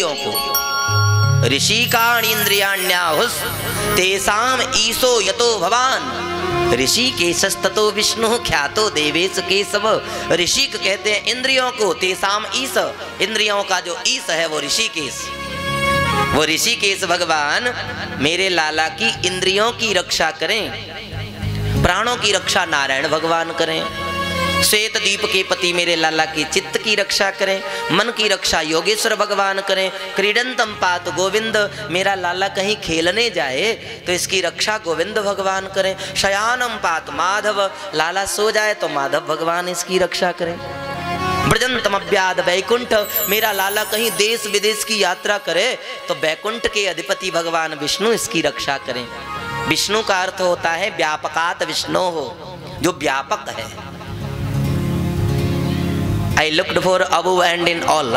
को ऋषिकाण इंद्रियाण्याहुस तेसाम ईसो यतो भवान ऋषि केशस्ततो विष्णु ख्यातो देवेश केशव। ऋषि कहते हैं इंद्रियों को, तेसाम ईश, इंद्रियों का जो ईश है वो ऋषिकेश, वो ऋषिकेश भगवान मेरे लाला की इंद्रियों की रक्षा करें, प्राणों की रक्षा नारायण भगवान करें, श्वेत दीप के पति मेरे लाला की चित्त की रक्षा करें, मन की रक्षा योगेश्वर भगवान करें। क्रीडंतम पात गोविंद, मेरा लाला कहीं खेलने जाए तो इसकी रक्षा गोविंद भगवान करें। शयानम पात माधव, लाला सो जाए तो माधव भगवान इसकी रक्षा करें। ब्रजंतम अव्याद वैकुंठ, मेरा लाला कहीं देश विदेश की यात्रा करे तो वैकुंठ के अधिपति भगवान विष्णु इसकी रक्षा करें। विष्णु का अर्थ होता है व्यापकात विष्णु हो, जो व्यापक है। I looked for above and in all।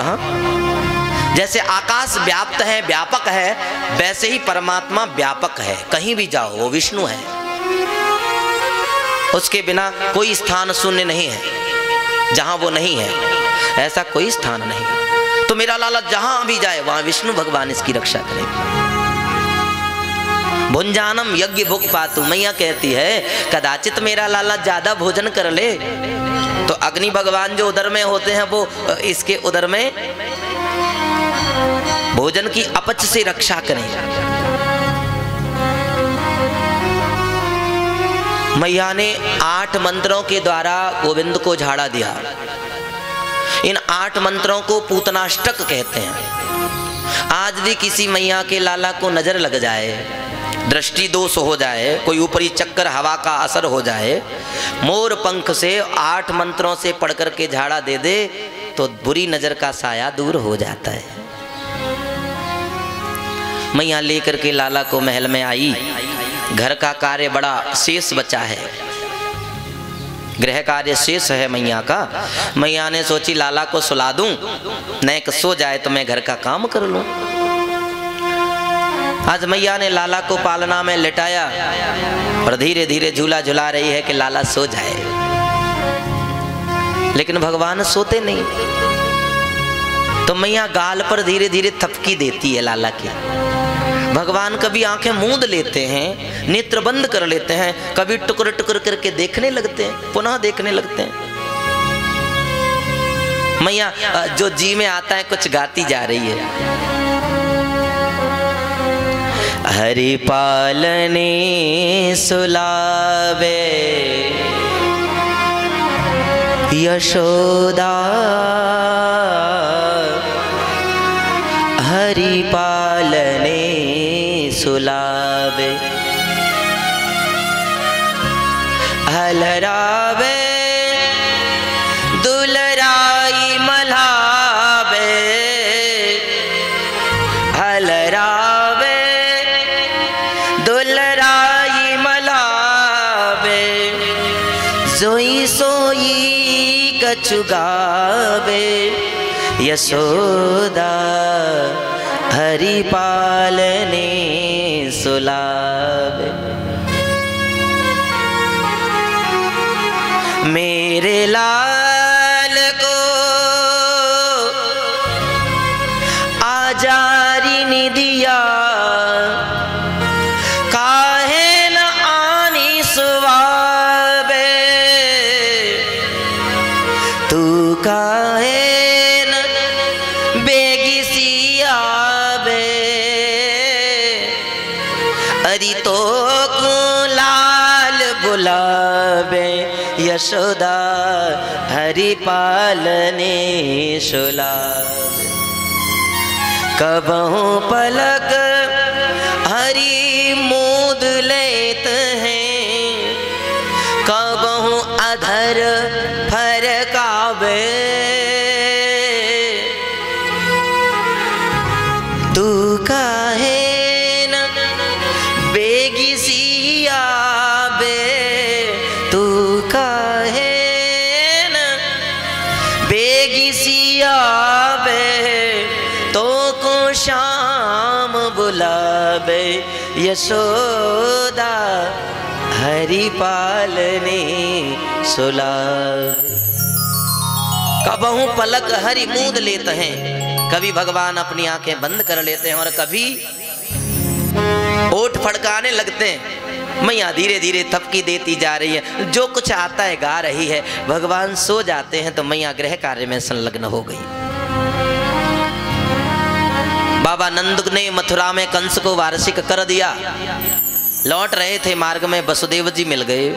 जैसे आकाश व्याप्त है, व्यापक है, वैसे ही परमात्मा व्यापक है, कहीं भी जाओ वो विष्णु है, उसके बिना कोई स्थान शून्य नहीं है, जहां वो नहीं है ऐसा कोई स्थान नहीं। तो मेरा लाला जहां भी जाए वहां विष्णु भगवान इसकी रक्षा करें। भुंजानम यज्ञ भुक पातु, मैया कहती है कदाचित मेरा लाला ज्यादा भोजन कर ले तो अग्नि भगवान जो उदर में होते हैं वो इसके उदर में भोजन की अपच से रक्षा करें। मैया ने 8 मंत्रों के द्वारा गोविंद को झाड़ा दिया। इन 8 मंत्रों को पूतनाष्टक कहते हैं। आज भी किसी मैया के लाला को नजर लग जाए, दृष्टि दोष हो जाए, कोई ऊपरी चक्कर हवा का असर हो जाए, मोर पंख से 8 मंत्रों से पढ़ करके झाड़ा दे दे तो बुरी नजर का साया दूर हो जाता है। मैया लेकर के लाला को महल में आई। घर का कार्य बड़ा शेष बचा है, गृह कार्य शेष है मैया का। मैया ने सोची लाला को सुला दूं, नेक सो जाए तो मैं घर का काम कर लूं। आज मैया ने लाला को पालना में लिटाया और धीरे धीरे झूला झुला रही है कि लाला सो जाए, लेकिन भगवान सोते नहीं। तो मैया गाल पर धीरे धीरे थपकी देती है लाला की। भगवान कभी आंखें मूंद लेते हैं, नेत्र बंद कर लेते हैं, कभी टुकर टुकर करके देखने लगते हैं, पुनः देखने लगते हैं। मैया जो जी में आता है कुछ गाती जा रही है। हरि पालने सुलावे यशोदा, हरि पालने सुलावे हलरावे दुलराई मलावे, हलरावे दुलराई मलावे, सोई सोई कछुगावे यशोदा, हरि पालने सुलावे। मेरे लाल को आजारी ने दिया, काहे न आनी सुवावे, तू काहे हरि तो को लाल बुलावे यशोदा, हरि पालने सुलावे। कबहू पलक हरि मूंद लेत हैं, कबहू अधर फरकावे, तू काहे श्याम बुलावे यशोदा, हरि पालने सुलावे। कबहू पलक हरि मूंद लेते हैं, कभी भगवान अपनी आंखें बंद कर लेते हैं और कभी ओठ फड़काने लगते हैं। मैया धीरे धीरे थपकी देती जा रही है, जो कुछ आता है गा रही है। भगवान सो जाते हैं तो मैया गृह कार्य में संलग्न हो गई। बाबा नंद ने मथुरा में कंस को वार्षिक कर दिया। लौट रहे थे, मार्ग में वसुदेव जी मिल गए।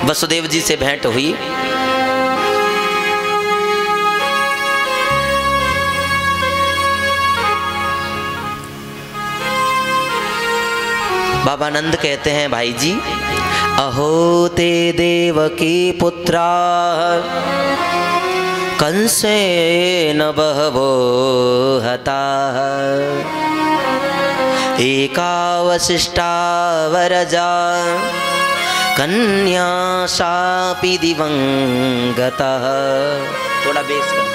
वसुदेव जी से भेंट हुई। बाबा नंद कहते हैं, भाई जी, अहो ते देवकी पुत्रा कंसेन बहवो हता एकावशिष्टा वरजा कन्या शापि दिवंगता। थोड़ा बेस कर।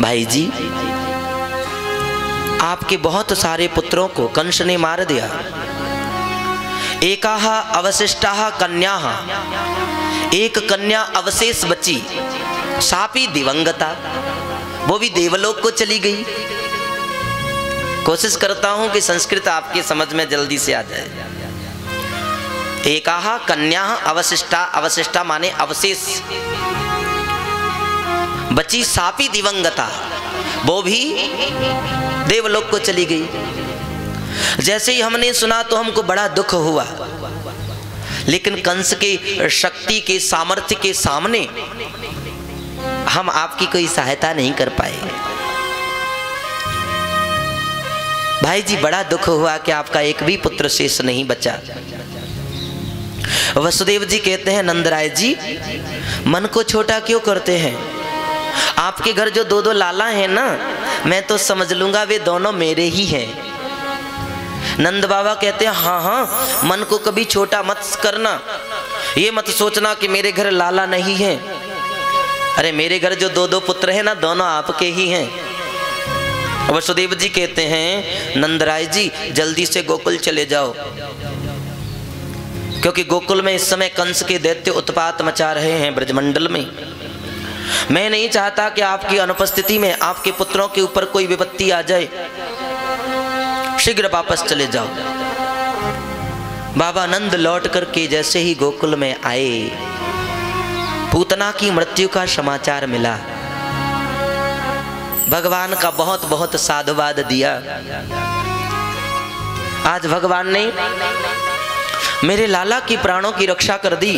भाई जी, आपके बहुत सारे पुत्रों को कंस ने मार दिया। एकाह अवशिष्टा कन्या, एक कन्या अवशेष बची। शापी दिवंगता, वो भी देवलोक को चली गई। कोशिश करता हूं कि संस्कृत आपकी समझ में जल्दी से आ जाए। एकाह कन्या अवशिष्टा, अवशिष्टा माने अवशेष बची। शापी दिवंगता, वो भी देवलोक को चली गई। जैसे ही हमने सुना तो हमको बड़ा दुख हुआ, लेकिन कंस के शक्ति के सामर्थ्य के सामने हम आपकी कोई सहायता नहीं कर पाए। भाई जी, बड़ा दुख हुआ कि आपका एक भी पुत्र शेष नहीं बचा। वसुदेव जी कहते हैं, नंदराय जी, मन को छोटा क्यों करते हैं? आपके घर जो दो दो लाला हैं ना, मैं तो समझ लूंगा वे दोनों मेरे ही हैं। नंद बाबा कहते हैं, हाँ हाँ, मन को कभी छोटा मत करना। ये मत सोचना कि मेरे घर लाला नहीं है। अरे मेरे घर जो दो दो पुत्र हैं ना, दोनों आपके ही हैं। वसुदेव जी कहते हैं, नंदराय जी, जल्दी से गोकुल चले जाओ, क्योंकि गोकुल में इस समय कंस के दैत्य उत्पात मचा रहे हैं ब्रजमंडल में। मैं नहीं चाहता कि आपकी अनुपस्थिति में आपके पुत्रों के ऊपर कोई विपत्ति आ जाए। शीघ्र वापस चले जाओ। बाबा नंद लौट करके जैसे ही गोकुल में आए, पूतना की मृत्यु का समाचार मिला। भगवान का बहुत बहुत साधुवाद दिया। आज भगवान ने मेरे लाला की प्राणों की रक्षा कर दी।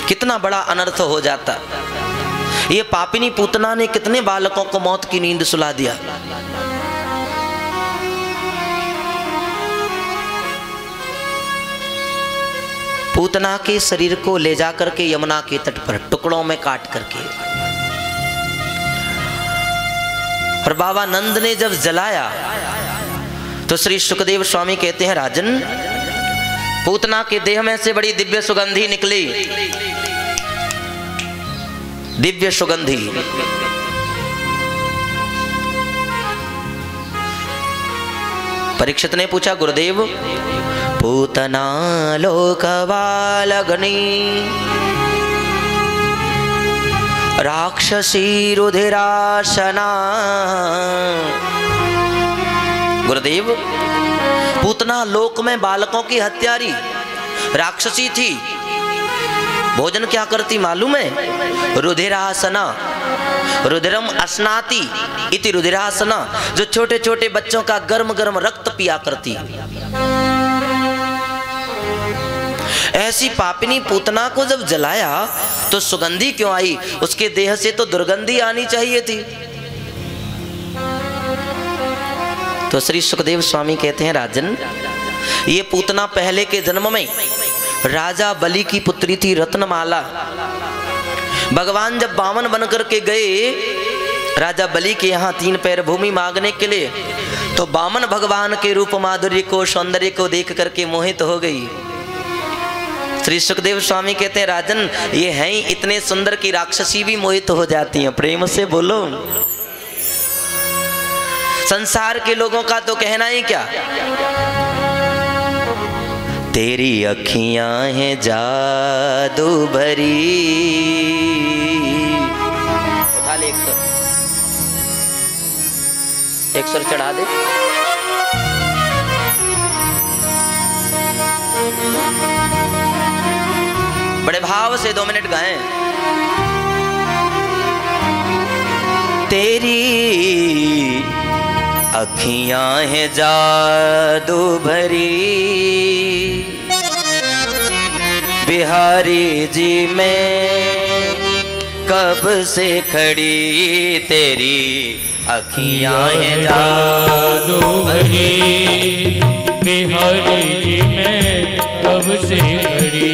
कितना बड़ा अनर्थ हो जाता। ये पापिनी पूतना ने कितने बालकों को मौत की नींद सुला दिया। पूतना के शरीर को ले जाकर के यमुना के तट पर टुकड़ों में काट करके, और बाबा नंद ने जब जलाया तो श्री सुखदेव स्वामी कहते हैं, राजन, पूतना के देह में से बड़ी दिव्य सुगंधी निकली। दिव्य सुगंधी। परीक्षित ने पूछा, गुरुदेव, पूतना लोकवालग्नि राक्षसी रुधिरासना। गुरुदेव, पूतना लोक में बालकों की हत्यारी राक्षसी थी। भोजन क्या करती मालूम है? रुधिरासना। रुधिरम अस्नाति इति रुधिरासना, जो छोटे छोटे बच्चों का गर्म गर्म रक्त पिया करती। ऐसी पापिनी पूतना को जब जलाया तो सुगंधी क्यों आई? उसके देह से तो दुर्गंधी आनी चाहिए थी। तो श्री सुखदेव स्वामी कहते हैं, राजन, ये पूतना पहले के जन्म में राजा बलि की पुत्री थी, रत्नमाला। भगवान जब बामन बन करके गए राजा बलि के यहाँ 3 पैर भूमि मांगने के लिए, तो बामन भगवान के रूप माधुर्य को, सौंदर्य को देख करके मोहित हो गई। श्री सुखदेव स्वामी कहते हैं, राजन, ये हैं ही इतने सुंदर की राक्षसी भी मोहित हो जाती हैं। प्रेम से बोलो। संसार के लोगों का तो कहना ही क्या। तेरी अखियां हैं जादू भरी। उठा ले एक सुर चढ़ा दे। बड़े भाव से 2 मिनट गाएं। तेरी अखियां हैं जादू भरी, बिहारी जी मैं कब से खड़ी, तेरी अखियां हैं जादू भरी, बिहारी जी मैं कब से खड़ी,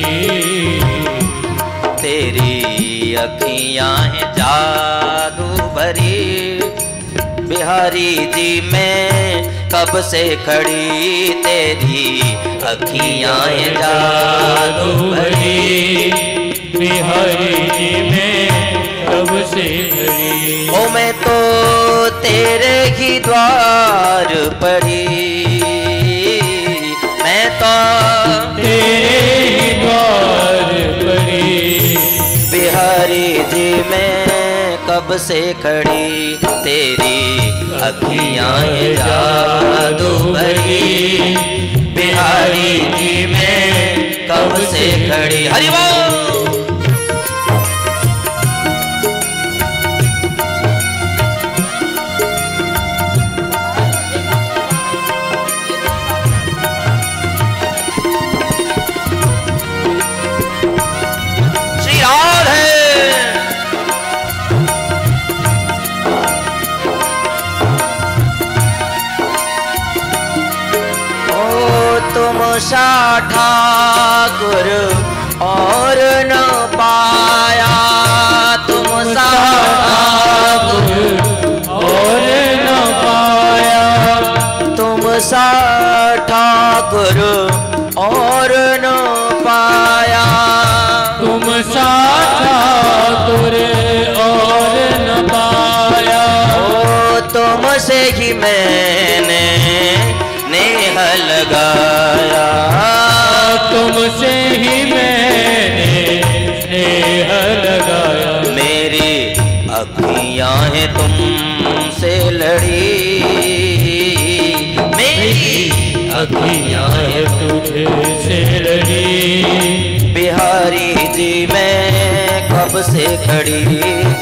तेरी अखियां हैं जादू भरी, बिहारी जी मैं कब से खड़ी, तेरी अखियां हैं जादू भरी, बिहारी जी मैं कब से खड़ी। ओ मैं तो तेरे ही द्वार पड़ी, मैं तो तेरे ही द्वार पड़ी, बिहारी जी मैं कब से खड़ी, तेरी अखियां हैं जादू भरी, बिहारी जी मैं कब से खड़ी। हरि बोल। श्री राधे। तुम सा ठाकुर और न पाया, तुम सा ठाकुर और न पाया, तुम सा ठाकुर और न पाया, तुम सा ठाकुर और न पाया, ओ तुमसे ही मैंने नेह लगाया, तुमसे ही मैंने स्नेह लगाया, मेरी अखियां हैं तुमसे लड़ी, मेरी अखियां हैं तुझसे लड़ी, बिहारी जी मैं कब से खड़ी,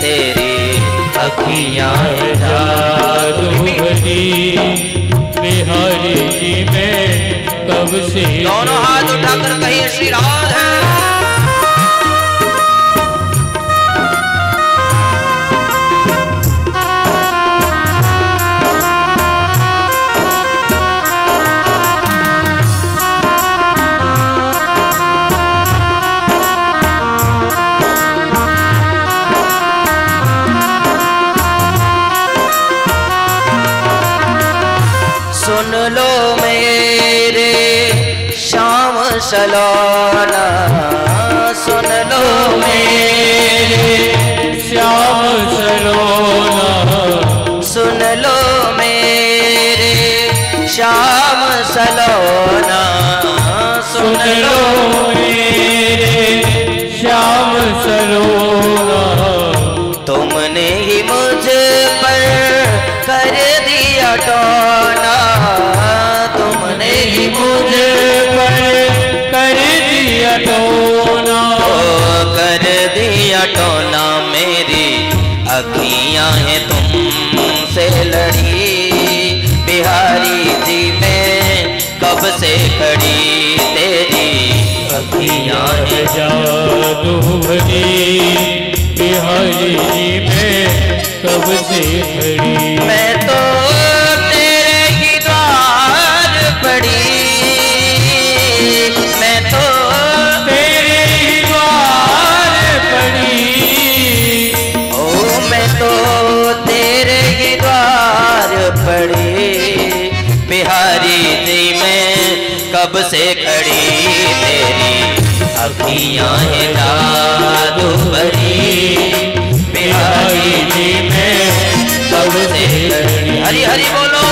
तेरी अखियां हैं जादू भरी, बिहारी जी मैं कब से। दोनों हाथ उठाकर कहिए श्री राधे। सुन लो मेरे श्याम सलोना, सुन लो मेरे श्याम सलोना, सुन लो मेरे श्याम सलोना, सुन लो मेरे श्याम सलोना, तुमने ही मुझ पर कर दिया टोना, तुमने ही मुझ पर कर दिया टोना, कर दिया टोना, मेरी अखियां हैं तुमसे लड़ी, बिहारी जी मैं कब से खड़ी, तेरी अखियां हैं जादू भरी, बिहारी जी मैं कब से खड़ी, मैं तो तेरे ही द्वार पड़ी, मैं तो तेरे ही द्वार पड़ी, ओ मैं तो तेरे ही द्वार पड़ी, बिहारी जी मैं कब से खड़ी, तेरी अखियां हैं जादू भरी, बिहारी जी मैं कब से खड़ी। हरि हरि बोलो।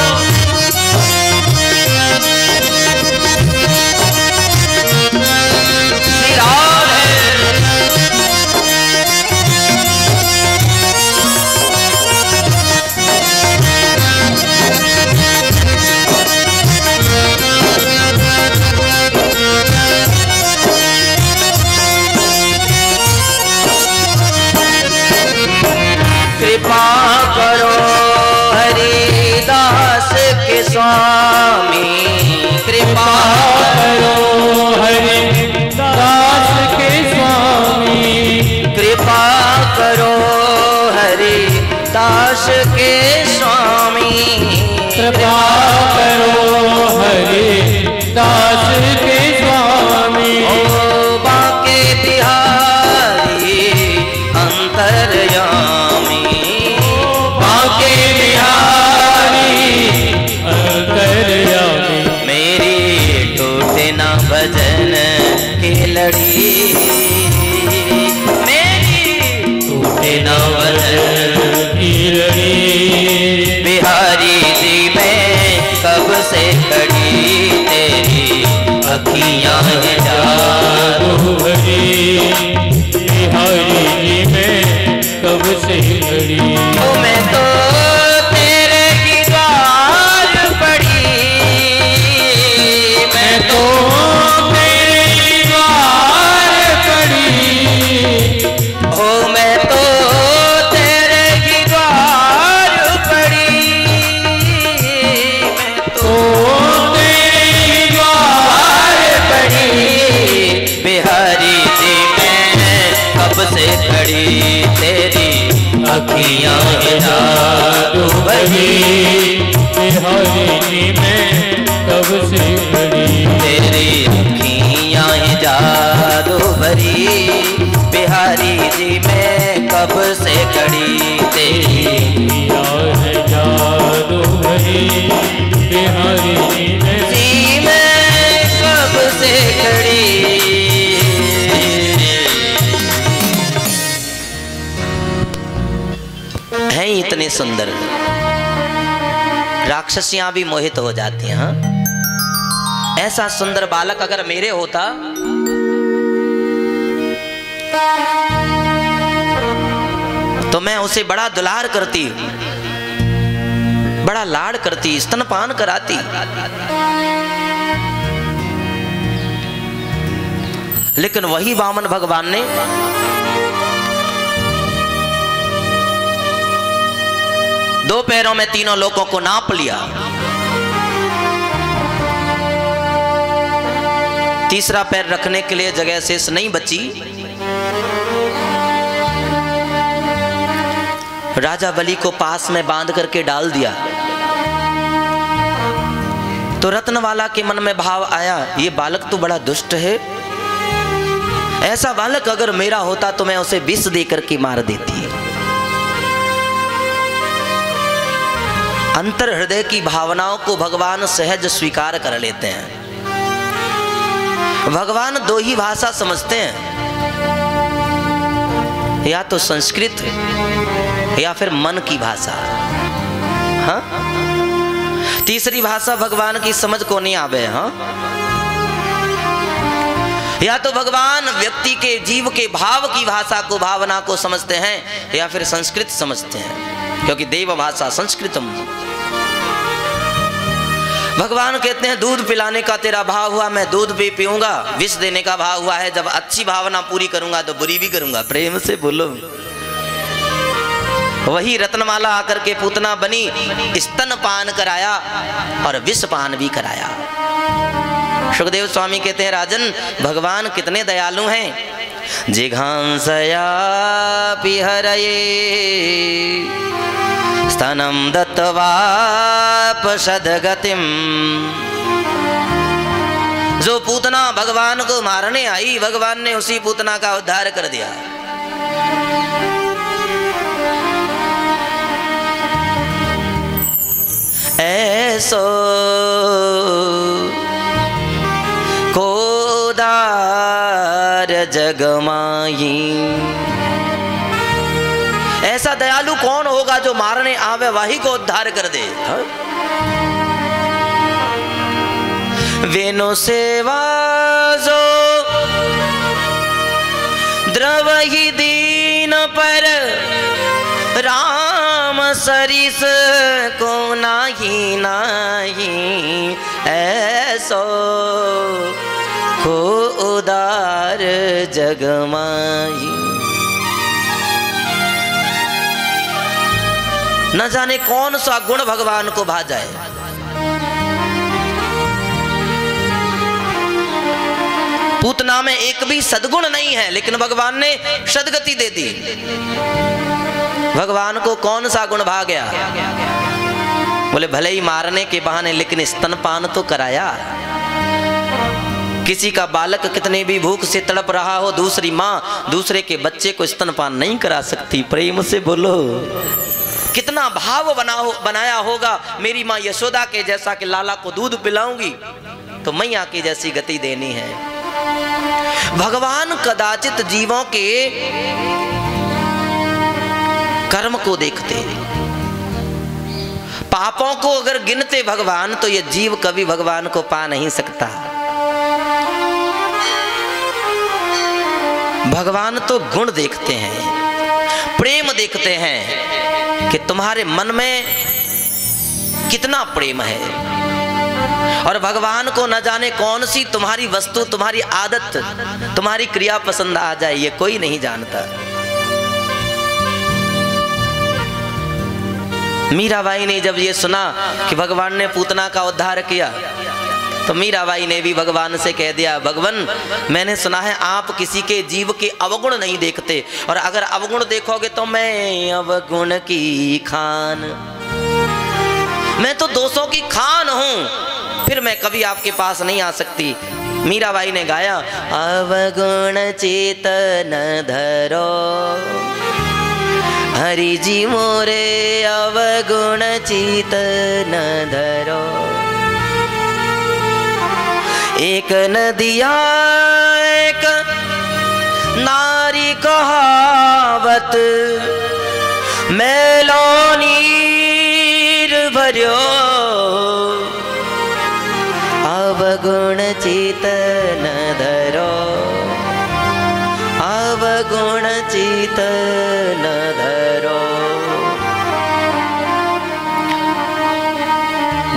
अखियाँ जादू भरी, बिहारी जी में कब से खड़ी, तेरी अखियाँ जादू भरी, बिहारी जी में कब से खड़ी, तेरी अखियाँ है जादू भरी, बिहारी जी में कब से खड़ी। हैं इतने सुंदर, राक्षसियां भी मोहित हो जाती हैं। हाँ? ऐसा सुंदर बालक अगर मेरे होता तो मैं उसे बड़ा दुलार करती, बड़ा लाड करती, स्तनपान कराती। लेकिन वही वामन भगवान ने दो पैरों में तीनों लोगों को नाप लिया, तीसरा पैर रखने के लिए जगह शेष नहीं बची। राजा बलि को पास में बांध करके डाल दिया। तो रत्नवाला के मन में भाव आया, ये बालक तो बड़ा दुष्ट है, ऐसा बालक अगर मेरा होता तो मैं उसे विष देकर के मार देती। अंतर हृदय की भावनाओं को भगवान सहज स्वीकार कर लेते हैं। भगवान दो ही भाषा समझते हैं, या तो संस्कृत या फिर मन की भाषा। हाँ, तीसरी भाषा भगवान की समझ को नहीं आवे। हाँ, या तो भगवान व्यक्ति के जीव के भाव की भाषा को, भावना को समझते हैं, या फिर संस्कृत समझते हैं, क्योंकि देव भाषा संस्कृतम। भगवान कहते हैं दूध पिलाने का तेरा भाव हुआ, मैं दूध भी पीऊंगा। विष देने का भाव हुआ है, जब अच्छी भावना पूरी करूंगा तो बुरी भी करूंगा। प्रेम से बोलो। वही रत्नमाला आकर के पूतना बनी, स्तनपान कराया और विषपान भी कराया। सुखदेव स्वामी कहते हैं राजन, भगवान कितने दयालु हैं। जिघांसया पिहरये स्तनम दत्त्वा पशदगतिम। जो पूतना भगवान को मारने आई, भगवान ने उसी पूतना का उद्धार कर दिया। ऐसो कोदार जगमाही। ऐसा दयालु कौन होगा जो मारने आवे वही को उद्धार कर दे। वेनो सेवा जो द्रवहि दीन पर, राम सरिस को नाही नाही। ऐसो को उदार जगमाही। न जाने कौन सा गुण भगवान को भा जाए। पूतना में एक भी सद्गुण नहीं है, लेकिन भगवान ने सदगति दे दी। भगवान को कौन सा गुण भा गया? बोले भले ही मारने के बहाने, लेकिन स्तनपान तो कराया। किसी का बालक कितने भी भूख से तड़प रहा हो, दूसरी माँ दूसरे के बच्चे को स्तनपान नहीं करा सकती। प्रेम से बोलो। कितना भाव बनाया होगा, मेरी माँ यशोदा के जैसा कि लाला को दूध पिलाऊंगी तो मैया की जैसी गति देनी है। भगवान कदाचित जीवों के कर्म को देखते, पापों को अगर गिनते भगवान, तो ये जीव कभी भगवान को पा नहीं सकता। भगवान तो गुण देखते हैं, प्रेम देखते हैं कि तुम्हारे मन में कितना प्रेम है। और भगवान को न जाने कौन सी तुम्हारी वस्तु, तुम्हारी आदत, तुम्हारी क्रिया पसंद आ जाए, ये कोई नहीं जानता। मीराबाई ने जब ये सुना कि भगवान ने पूतना का उद्धार किया, तो मीराबाई ने भी भगवान से कह दिया, भगवान मैंने सुना है आप किसी के जीव के अवगुण नहीं देखते, और अगर अवगुण देखोगे तो मैं अवगुण की खान, मैं तो दोषों की खान हूं, फिर मैं कभी आपके पास नहीं आ सकती। मीराबाई ने गाया, अवगुण चेतन धरो हरि जी मोरे, अवगुण चेतन धरो। एक नदिया एक नारी कहावत, मैलो नीर भर्यो, अवगुण चेतन धरो, अवगुण चेतन धरो।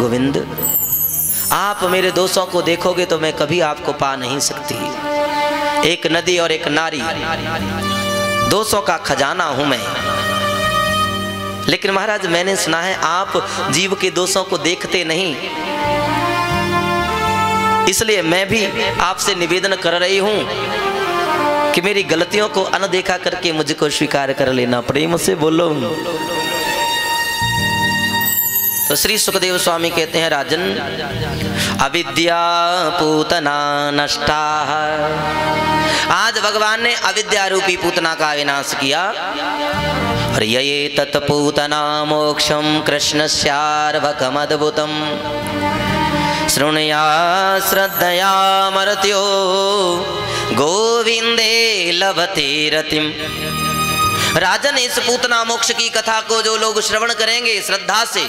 गोविंद आप मेरे दोषों को देखोगे तो मैं कभी आपको पा नहीं सकती। एक नदी और एक नारी, दोषों का खजाना हूं मैं। लेकिन महाराज मैंने सुना है आप जीव के दोषों को देखते नहीं, इसलिए मैं भी आपसे निवेदन कर रही हूं कि मेरी गलतियों को अनदेखा करके मुझको स्वीकार कर लेना। प्रेम से बोलो। तो श्री सुखदेव स्वामी कहते हैं, राजन अविद्या पूतना नष्टा, आज भगवान ने अविद्या रूपी पूतना का विनाश किया। और ये तत्पूतना मोक्षम कृष्णस्यार्भकमद्भुतम, शृणुया श्रद्धया मर्त्यो गोविंदे लभते रतिम। राजन इस पूतना मोक्ष की कथा को जो लोग श्रवण करेंगे श्रद्धा से,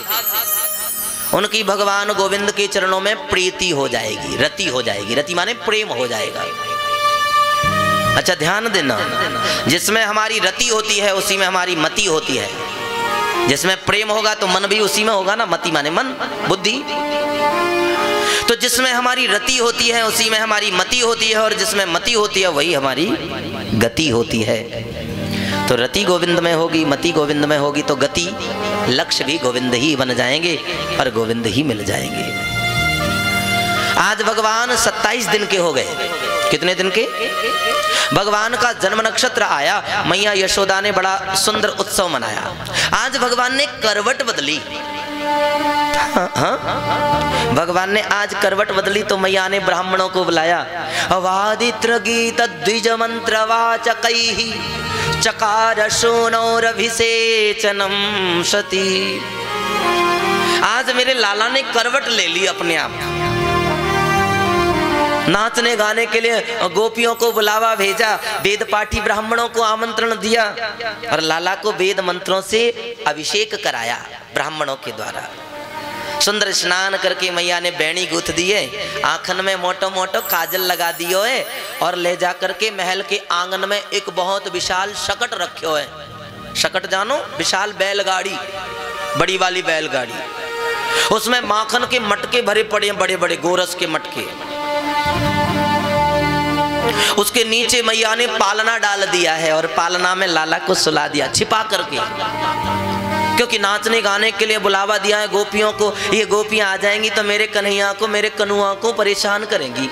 उनकी भगवान गोविंद के चरणों में प्रीति हो जाएगी, रति हो जाएगी। रति माने प्रेम हो जाएगा। अच्छा ध्यान देना, जिसमें हमारी रति होती है उसी में हमारी मति होती है। जिसमें प्रेम होगा तो मन भी उसी में होगा ना, मति माने मन बुद्धि। तो जिसमें हमारी रति होती है उसी में हमारी मति होती है, और जिसमें मति होती है वही हमारी गति होती है। तो रति गोविंद में होगी, मति गोविंद में होगी, तो गति लक्ष्य भी गोविंद ही बन जाएंगे और गोविंद ही मिल जाएंगे। आज भगवान 27 दिन के हो गए। कितने दिन के? भगवान का जन्म नक्षत्र आया, मैया यशोदा ने बड़ा सुंदर उत्सव मनाया। आज भगवान ने करवट बदली। हाँ? भगवान ने आज करवट बदली तो मैया ने ब्राह्मणों को बुलाया। अवादित्र गीत द्विज मंत्र वाचकैहि चकार शूनौरभिषेचनम सती। आज मेरे लाला ने करवट ले ली अपने आप। नाचने गाने के लिए गोपियों को बुलावा भेजा, वेद पाठी ब्राह्मणों को आमंत्रण दिया और लाला को वेद मंत्रों से अभिषेक कराया ब्राह्मणों के द्वारा। सुंदर स्नान करके मैया ने बैणी गूंथ दिए, आंखन में मोटो मोटो काजल लगा दियो है और ले जा करके महल के आंगन में एक बहुत विशाल शकट रखो है। शकट जानो? विशाल बैलगाड़ी, बड़ी वाली बैलगाड़ी। उसमें माखन के मटके भरे पड़े हैं, बड़े बड़े गोरस के मटके। उसके नीचे मैया ने पालना डाल दिया है और पालना में लाला को सुला दिया छिपा करके, क्योंकि नाचने गाने के लिए बुलावा दिया है गोपियों को। ये गोपियां आ जाएंगी तो मेरे कन्हैया को, मेरे कनुआ को परेशान करेंगी,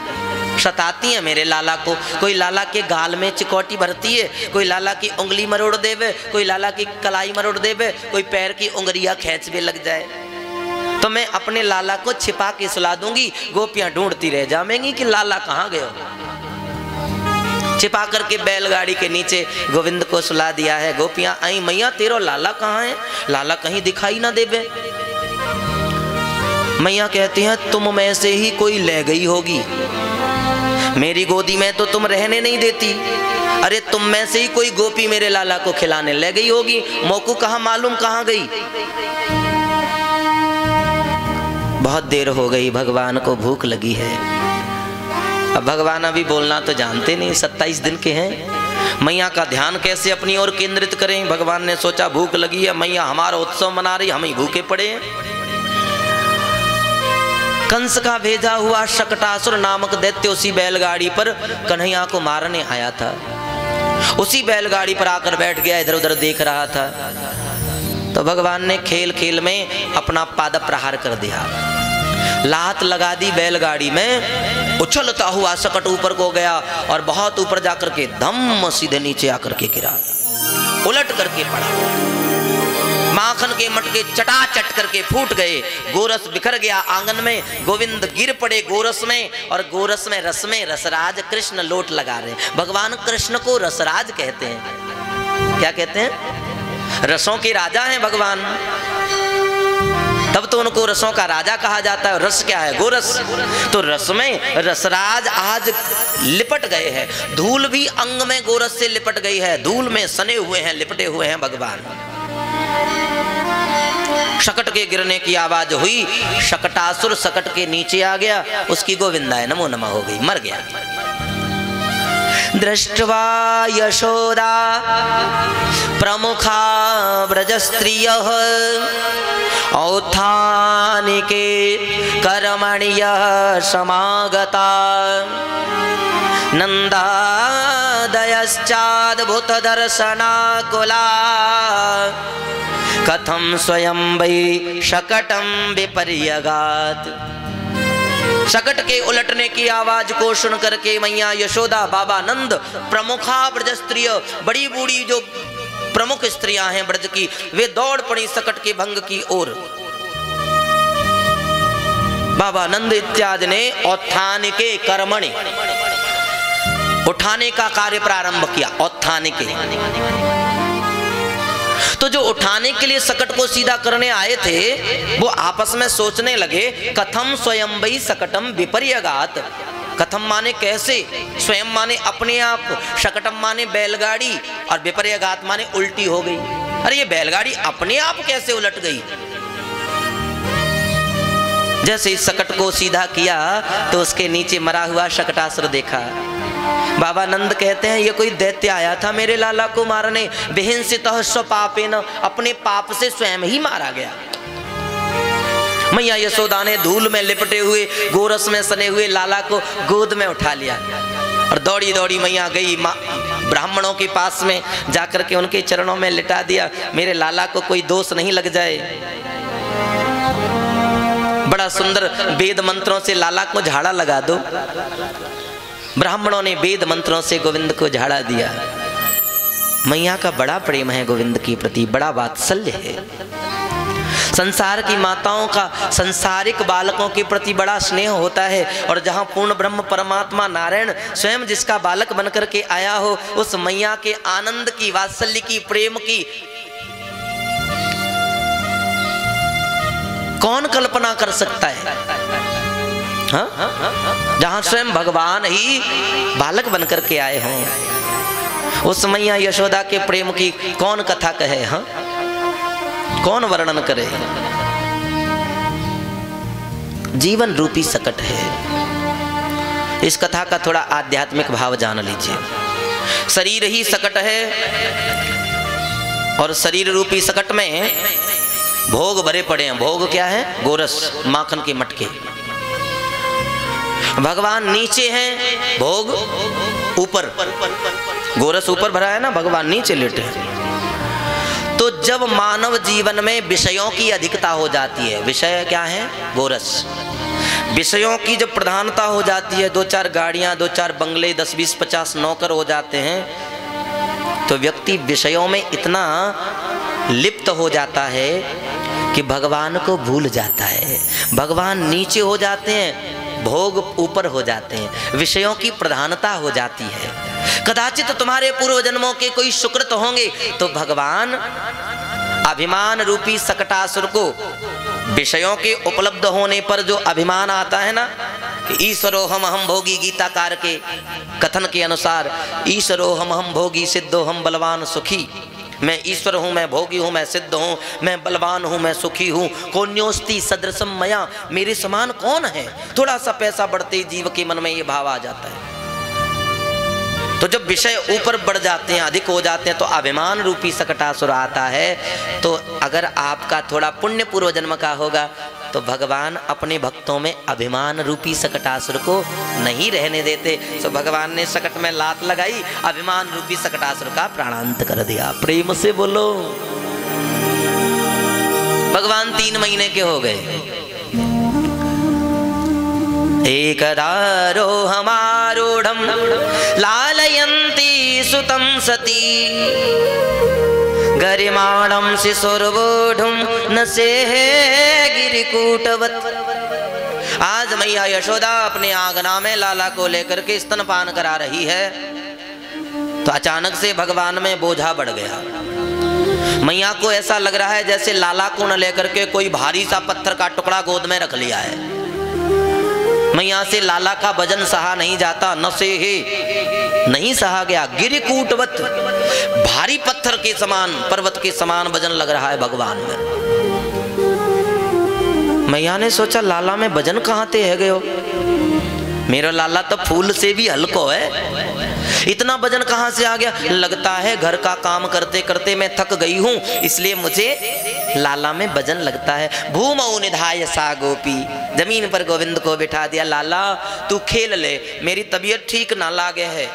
सताती है मेरे लाला को। कोई लाला के गाल में चिकोटी भरती है, कोई लाला की उंगली मरोड़ देवे, कोई लाला की कलाई मरोड़ देवे, कोई पैर की उंगलियां खींचवे लग जाए। तो मैं अपने लाला को छिपा के सुला दूंगी, गोपियां ढूंढती रह जाएंगी कि लाला कहाँ गए। छिपा करके बैलगाड़ी के नीचे गोविंद को सुला दिया है। गोपियां आई, मैया तेरो लाला कहाँ है? लाला कहीं दिखाई ना देवे। मैया कहती हैं तुम में से ही कोई ले गई होगी, मेरी गोदी में तो तुम रहने नहीं देती। अरे तुम में से ही कोई गोपी मेरे लाला को खिलाने ले गई होगी, मोकू कहाँ मालूम कहाँ गई। बहुत देर हो गई, भगवान को भूख लगी है। अब भगवान अभी बोलना तो जानते नहीं, 27 दिन के हैं। मैया का ध्यान कैसे अपनी ओर केंद्रित करें? भगवान ने सोचा भूख लगी है, मैया हमारा उत्सव मना रही, हम ही भूखे पड़े हैं। कंस का भेजा हुआ शकटासुर नामक दैत्य उसी बैलगाड़ी पर कन्हैया को मारने आया था। उसी बैलगाड़ी पर आकर बैठ गया, इधर उधर देख रहा था। तो भगवान ने खेल खेल में अपना पाद प्रहार कर दिया। लात लगा दी बैलगाड़ी में, उछलता हुआ सकट ऊपर को गया और बहुत ऊपर जाकर के धम्म सीधे नीचे आकर के गिरा, उलट करके पड़ा। माखन के मटके चटाचट करके फूट गए, गोरस बिखर गया आंगन में, गोविंद गिर पड़े गोरस में, और गोरस में रसराज कृष्ण लोट लगा रहे। भगवान कृष्ण को रसराज कहते हैं। क्या कहते हैं? रसों के राजा हैं भगवान, तब तो उनको रसों का राजा कहा जाता है। रस क्या है? गोरस। तो रस में रसराज आज लिपट गए हैं, धूल भी अंग में गोरस से लिपट गई है, धूल में सने हुए हैं, लिपटे हुए हैं भगवान। शकट के गिरने की आवाज हुई, शकटासुर सकट के नीचे आ गया, उसकी गोविंदाय नमो नमः हो गई, मर गया। दृष्ट्वा यशोदा प्रमुखा ब्रजस्त्रियः औत्थानिके कर्मण्यः समागता नन्दादयश्चाद्भुत दर्शनाकुला कथं स्वयं वै शकटं विपर्यगात्। शकट के उलटने की आवाज को सुन करके मैया यशोदा, बाबा नंद, प्रमुखा ब्रजस्त्रिय, बड़ी बूढ़ी जो प्रमुख स्त्रियां हैं ब्रज की, वे दौड़ पड़ी सकट के भंग की ओर। बाबा नंद इत्यादि ने औत्थानिके कर्मणि, उठाने का कार्य प्रारंभ किया। औत्थानिके तो जो उठाने के लिए सकट को सीधा करने आए थे, वो आपस में सोचने लगे, कथम स्वयं वै सकटम विपर्यगात। कथम माने कैसे, स्वयं माने अपने आप, शकटम माने बैलगाड़ी, और विपर्यगात माने उल्टी हो गई। अरे ये बैलगाड़ी अपने आप कैसे उलट गई? जैसे इस सकट को सीधा किया तो उसके नीचे मरा हुआ शकटासुर देखा। बाबा नंद कहते हैं, ये कोई दैत्य आया था मेरे लाला को मारने, विहिंसितः स्वपापेन, अपने पाप से स्वयं ही मारा गया। मैया यशोदा ने धूल में लिपटे हुए, गोरस में सने हुए लाला को गोद में उठा लिया और दौड़ी दौड़ी मैया गई ब्राह्मणों के पास में, जाकर के उनके चरणों में लिटा दिया, मेरे लाला को कोई दोष नहीं लग जाए। बड़ा सुंदर वेद मंत्रों से लाला को झाड़ा लगा दो। ब्राह्मणों ने वेद मंत्रों से गोविंद को झाड़ा दिया। मैया का बड़ा प्रेम है गोविंद के प्रति, बड़ा वात्सल्य है। संसार की माताओं का संसारिक बालकों के प्रति बड़ा स्नेह होता है, और जहाँ पूर्ण ब्रह्म परमात्मा नारायण स्वयं जिसका बालक बनकर के आया हो, उस मैया के आनंद की, वात्सल्य की, प्रेम की कौन कल्पना कर सकता है? हाँ? जहाँ स्वयं भगवान ही बालक बनकर के आए हों, उस मैया यशोदा के प्रेम की कौन कथा कहे? हाँ, कौन वर्णन करे? जीवन रूपी सकट है। इस कथा का थोड़ा आध्यात्मिक भाव जान लीजिए। शरीर ही सकट है, और शरीर रूपी सकट में भोग भरे पड़े हैं। भोग क्या है? गोरस, माखन के मटके। भगवान नीचे हैं, भोग ऊपर, गोरस ऊपर भरा है ना, भगवान नीचे लेटे हैं। तो जब मानव जीवन में विषयों की अधिकता हो जाती है, विषय क्या है? गोरस। विषयों की जब प्रधानता हो जाती है, 2-4 गाड़ियां, 2-4 बंगले, 10, 20, 50 नौकर हो जाते हैं, तो व्यक्ति विषयों में इतना लिप्त हो जाता है कि भगवान को भूल जाता है। भगवान नीचे हो जाते हैं, भोग ऊपर हो जाते हैं, विषयों की प्रधानता हो जाती है। कदाचित तुम्हारे पूर्व जन्मों के कोई सुकृत होंगे, तो भगवान अभिमान रूपी सकटासुर को, विषयों के उपलब्ध होने पर जो अभिमान आता है ना, कि ईश्वरो हम भोगी, गीताकार के कथन के अनुसार, ईश्वरो हम भोगी, सिद्धो हम बलवान सुखी। मैं ईश्वर हूँ, मैं भोगी हूँ, मैं सिद्ध हूँ, मैं बलवान हूँ, मैं सुखी हूँ। कोन्योस्ति सदृशम मया, मेरे समान कौन है? थोड़ा सा पैसा बढ़ते ही जीव के मन में ये भाव आ जाता है। तो जब विषय ऊपर बढ़ जाते हैं, अधिक हो जाते हैं, तो अभिमान रूपी सकटासुर आता है। तो अगर आपका थोड़ा पुण्य पूर्व जन्म का होगा, तो भगवान अपने भक्तों में अभिमान रूपी सकटासुर को नहीं रहने देते। तो भगवान ने सकट में लात लगाई, अभिमान रूपी सकटासुर का प्राणांत कर दिया। प्रेम से बोलो। भगवान 3 महीने के हो गए, एकदारोहमारूढ़ं लालयन्ती सुतं सती गरिमाणं शिशुर्वोढुं न सेहे गिरिकूटवत्। आज मैया यशोदा अपने आंगना में लाला को लेकर के स्तनपान करा रही है तो अचानक से भगवान में बोझा बढ़ गया। मैया को ऐसा लग रहा है जैसे लाला को न लेकर के कोई भारी सा पत्थर का टुकड़ा गोद में रख लिया है। मैया से लाला का वजन सहा नहीं जाता, न से ही नहीं सहा गया। गिरिकूटवत, भारी पत्थर के समान, पर्वत के समान वजन लग रहा है भगवान में। मैया ने सोचा लाला में वजन कहाँ ते है गयो, मेरा लाला तो फूल से भी हल्को है, इतना वजन कहाँ से आ गया। लगता है घर का काम करते करते मैं थक गई हूँ, इसलिए मुझे लाला में वजन लगता है। भूमौ निधाय सा गोपी, जमीन पर गोविंद को बिठा दिया। लाला तू खेल ले, मेरी तबीयत ठीक ना लागे है,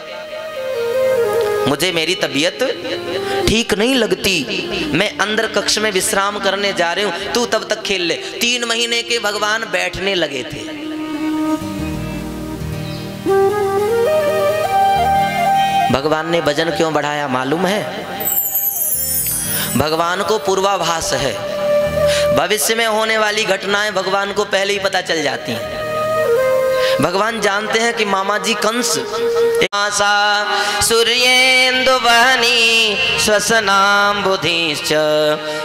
मुझे मेरी तबीयत ठीक नहीं लगती, मैं अंदर कक्ष में विश्राम करने जा रही हूँ, तू तब तक खेल ले। 3 महीने के भगवान बैठने लगे थे। भगवान ने वजन क्यों बढ़ाया मालूम है? भगवान को पूर्वाभास है, भविष्य में होने वाली घटनाएं भगवान को पहले ही पता चल जाती हैं। भगवान जानते हैं कि मामा जी कंस सूर्येन्दु वहनी श्वसनाम बुधिश्च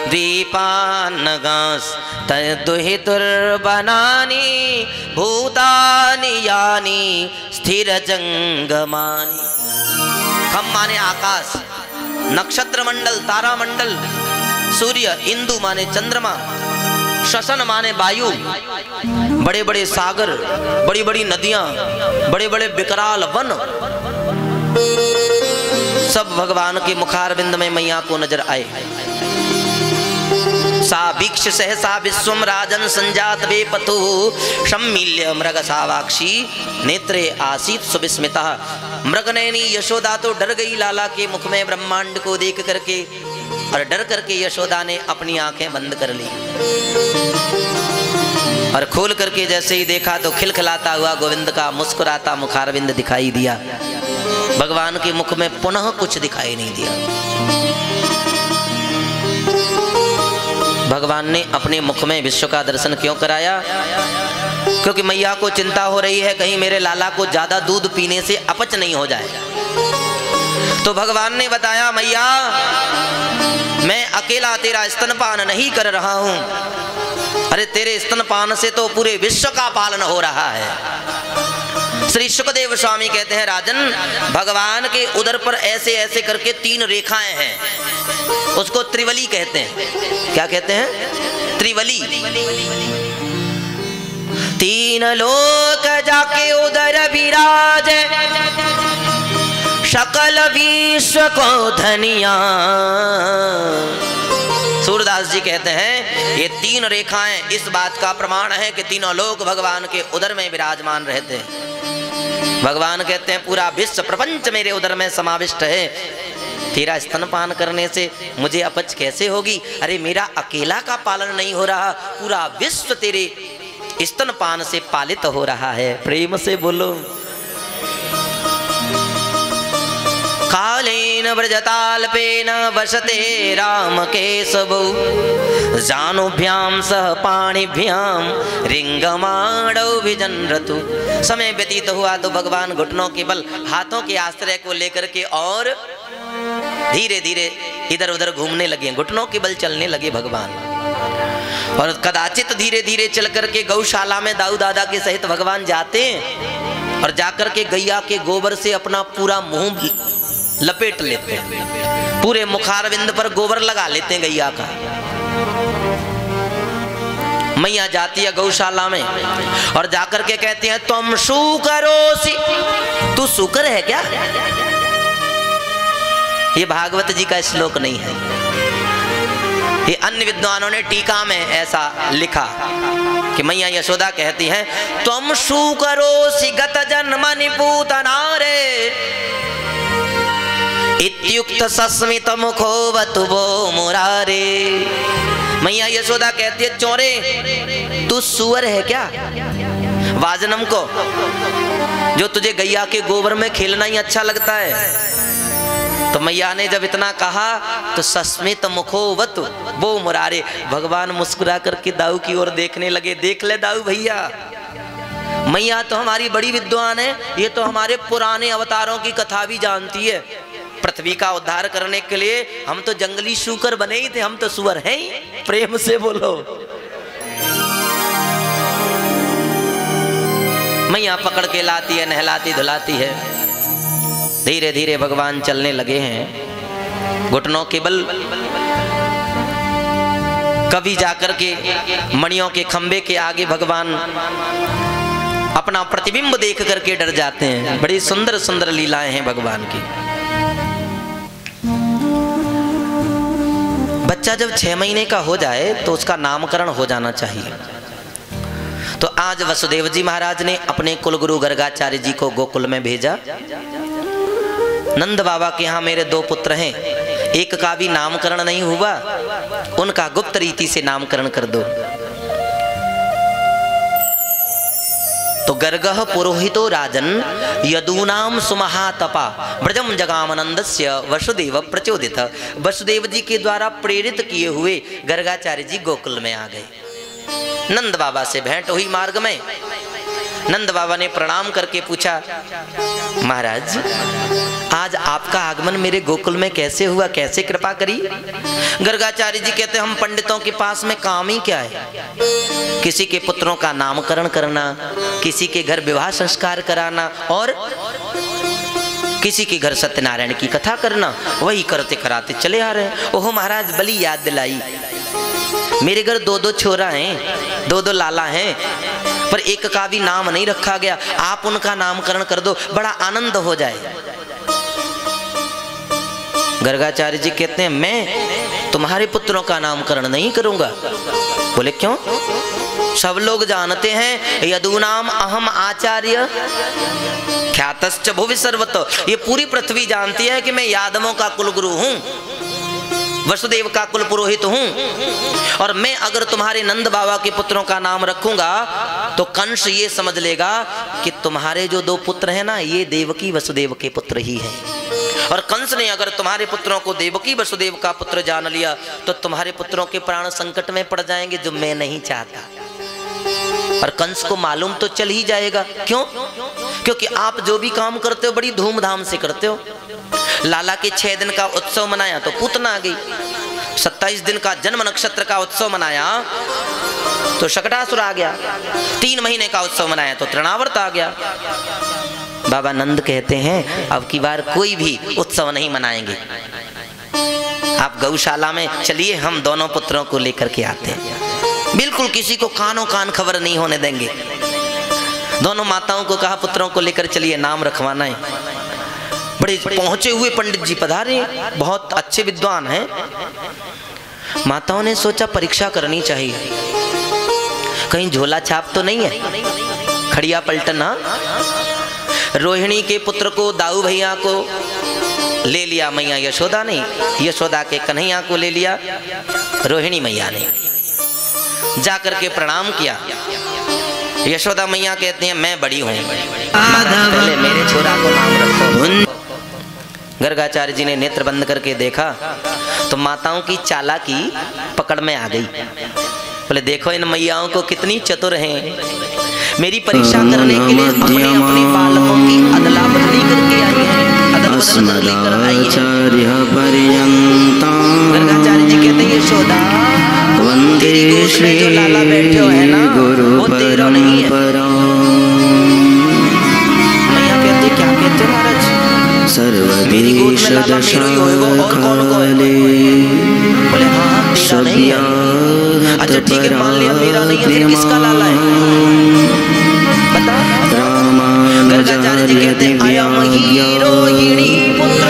दीपानगस तदुहितुर्बनानि भूतानि यानि स्थिर जंगमानि। खम माने आकाश, नक्षत्र मंडल, तारा मंडल, सूर्य, इंदु माने चंद्रमा, श्वसन माने वायु, बड़े बड़े सागर, बड़ी बड़ी नदियां, बड़े बड़े विकराल वन, सब भगवान के मुखारविंद में मैया को नजर आए। सा वीक्ष सहसा विश्वम राजन संजात वे पतु सम्मिल्य मृग सावाक्षी नेत्रे आसीत सुविस्मिता। मृगनयनी यशोदा तो डर गई लाला के मुख में ब्रह्मांड को देख करके, और डर करके यशोदा ने अपनी आंखें बंद कर ली और खोल करके जैसे ही देखा तो खिलखिलाता हुआ गोविंद का मुस्कुराता मुखारविंद दिखाई दिया। भगवान के मुख में पुनः कुछ दिखाई नहीं दिया। भगवान ने अपने मुख में विश्व का दर्शन क्यों कराया? क्योंकि मैया को चिंता हो रही है कहीं मेरे लाला को ज्यादा दूध पीने से अपच नहीं हो जाए। तो भगवान ने बताया मैया मैं अकेला तेरा स्तनपान नहीं कर रहा हूं, अरे तेरे स्तनपान से तो पूरे विश्व का पालन हो रहा है। श्री सुखदेव स्वामी कहते हैं राजन, भगवान के उदर पर ऐसे ऐसे करके 3 रेखाएं हैं, उसको त्रिवली कहते हैं। क्या कहते हैं? त्रिवली। 3 लोक जाके उदर विराज, सकल विश्व को धनिया। सूरदास जी कहते हैं ये 3 रेखाएं इस बात का प्रमाण है कि तीनों लोग भगवान के उदर में विराजमान रहते हैं। भगवान कहते हैं पूरा विश्व प्रपंच मेरे उदर में समाविष्ट है, तेरा स्तनपान करने से मुझे अपच कैसे होगी? अरे मेरा अकेला का पालन नहीं हो रहा, पूरा विश्व तेरे स्तनपान से पालित हो रहा है। प्रेम से बोलो। कालेन व्रजताल्पेन वसते राम केशवौ, जानुभ्याम सह पाणिभ्याम रिंगमाणौ विजनरतु। समय व्यतीत हुआ तो भगवान घुटनों के बल हाथों के आश्रय को लेकर के और धीरे धीरे इधर उधर घूमने लगे, घुटनों के बल चलने लगे भगवान। और कदाचित धीरे धीरे चल करके गौशाला में दाऊ दादा के सहित भगवान जाते और जाकर के गैया के गोबर से अपना पूरा मुंह लपेट लेते हैं, पूरे मुखारविंद पर गोबर लगा लेते हैं गैया का। मैया जाती है गौशाला में और जाकर के कहती हैं तुम शुकरोसी, तू शुकर है क्या? ये भागवत जी का श्लोक नहीं है, ये अन्य विद्वानों ने टीका में ऐसा लिखा कि मैया यशोदा कहती हैं तुम शुकरोसी गत जन्म निपूतनारे इत्युक्त सस्मित मुखोवतु वो मुरारे। मैया यशोदा कहती है चोरे तू सुअर है क्या? वाजनम को, जो तुझे गैया के गोबर में खेलना ही अच्छा लगता है। तो मैया ने जब इतना कहा तो सस्मित मुखोवत वो मुरारे, भगवान मुस्कुरा करके दाऊ की ओर देखने लगे। देख ले दाऊ भैया, मैया तो हमारी बड़ी विद्वान है, ये तो हमारे पुराने अवतारों की कथा भी जानती है। पृथ्वी का उद्धार करने के लिए हम तो जंगली शूकर बने ही थे, हम तो सुअर हैं ही। प्रेम से बोलो। मैया पकड़ के लाती है, नहलाती धुलाती है। धीरे धीरे भगवान चलने लगे हैं घुटनों के बल। कभी जाकर के मणियों के खंबे के आगे भगवान अपना प्रतिबिंब देख करके डर जाते हैं। बड़ी सुंदर सुंदर लीलाएं हैं भगवान की। बच्चा जब 6 महीने का हो जाए तो उसका नामकरण हो जाना चाहिए। तो आज वसुदेव जी महाराज ने अपने कुलगुरु गर्गाचार्य जी को गोकुल में भेजा। नंद बाबा के यहाँ मेरे 2 पुत्र हैं, एक का भी नामकरण नहीं हुआ, उनका गुप्त रीति से नामकरण कर दो। तो गर्गः पुरोहितो राजन यदूनाम सुमहातपा ब्रजम जगामनंदस्य वसुदेव प्रचोदित। वसुदेव जी के द्वारा प्रेरित किए हुए गर्गाचार्य जी गोकुल में आ गए। नंद बाबा से भेंट हुई मार्ग में। नंद बाबा ने प्रणाम करके पूछा, महाराज आज आपका आगमन मेरे गोकुल में कैसे हुआ, कैसे कृपा करी? गर्गाचार्य जी कहते हम पंडितों के पास में काम ही क्या है, किसी के पुत्रों का नामकरण करना, किसी के घर विवाह संस्कार कराना और किसी के घर सत्यनारायण की कथा करना, वही करते कराते चले आ रहे हैं। ओहो महाराज बली याद दिलाई, मेरे घर 2-2 छोरा हैं, 2-2 लाला हैं, पर एक का भी नाम नहीं रखा गया। आप उनका नामकरण कर दो, बड़ा आनंद हो जाए। गर्गाचार्य जी कहते हैं मैं तुम्हारे पुत्रों का नामकरण नहीं करूंगा। बोले क्यों? सब लोग जानते हैं यदूनाम अहम आचार्य ख्यातश्च भुवि सर्वतो। ये पूरी पृथ्वी जानती है कि मैं यादवों का कुलगुरु हूं, वसुदेव का कुल पुरोहित हूं। और मैं अगर तुम्हारे नंद बाबा के पुत्रों का नाम रखूंगा तो कंस ये समझ लेगा कि तुम्हारे जो 2 पुत्र हैं ना, ये देवकी वसुदेव के पुत्र ही हैं। और कंस ने अगर तुम्हारे पुत्रों को देवकी वसुदेव का पुत्र जान लिया तो तुम्हारे पुत्रों के प्राण संकट में पड़ जाएंगे, जो मैं नहीं चाहता। और कंस को मालूम तो चल ही जाएगा। क्यों? क्योंकि आप जो भी काम करते हो बड़ी धूमधाम से करते हो। लाला के 6 दिन का उत्सव मनाया तो पूतना आ गई, 27 दिन का जन्म नक्षत्र का उत्सव मनाया तो शकटासुर आ गया, 3 महीने का उत्सव मनाया तो तृणावर्त आ गया। बाबा नंद कहते हैं अब की बार कोई भी उत्सव नहीं मनाएंगे, आप गौशाला में चलिए, हम दोनों पुत्रों को लेकर के आते हैं। बिल्कुल किसी को कानों कान खबर नहीं होने देंगे। दोनों माताओं को कहा पुत्रों को लेकर चलिए, नाम रखवाना है। बड़े पहुंचे हुए पंडित जी पधारे, बहुत अच्छे विद्वान हैं। माताओं ने सोचा परीक्षा करनी चाहिए, कहीं झोला छाप तो नहीं है, खड़िया पलटना। रोहिणी के पुत्र को दाऊ भैया को ले लिया मैया यशोदा ने, यशोदा के कन्हैया को ले लिया रोहिणी मैया ने। जाकर के प्रणाम किया। यशोदा मैया कहती हैं मैं बड़ी हूँ, पहले मेरे छोरा को नाम रखो। गर्गाचार्य जी ने नेत्र बंद करके देखा तो माताओं की चालाकी पकड़ में आ गई। बोले देखो इन मैयाओं को कितनी चतुर हैं, मेरी परीक्षा करने के लिए अपने अपने बालकों की अदला बदली करके आई हैं, अदल बदल लेकर आई हैं। गर्गाचार्य जी कहते हैं यशोदा तेरी गोद में जो लाला बैठे हो है ना, वो तेरा नहीं है। मैया कहते क्या कहते महाराज? मेरी गोद में लाला मेरो ही होएगा, और कौन को है? बोले हाँ तेरा नहीं है। अच्छा ठीक है मान लिया मेरा नहीं है, फिर किसका लाला है बता? गर्गाचार्य जी कहते हैं अयम ही रोहिणी पुत्र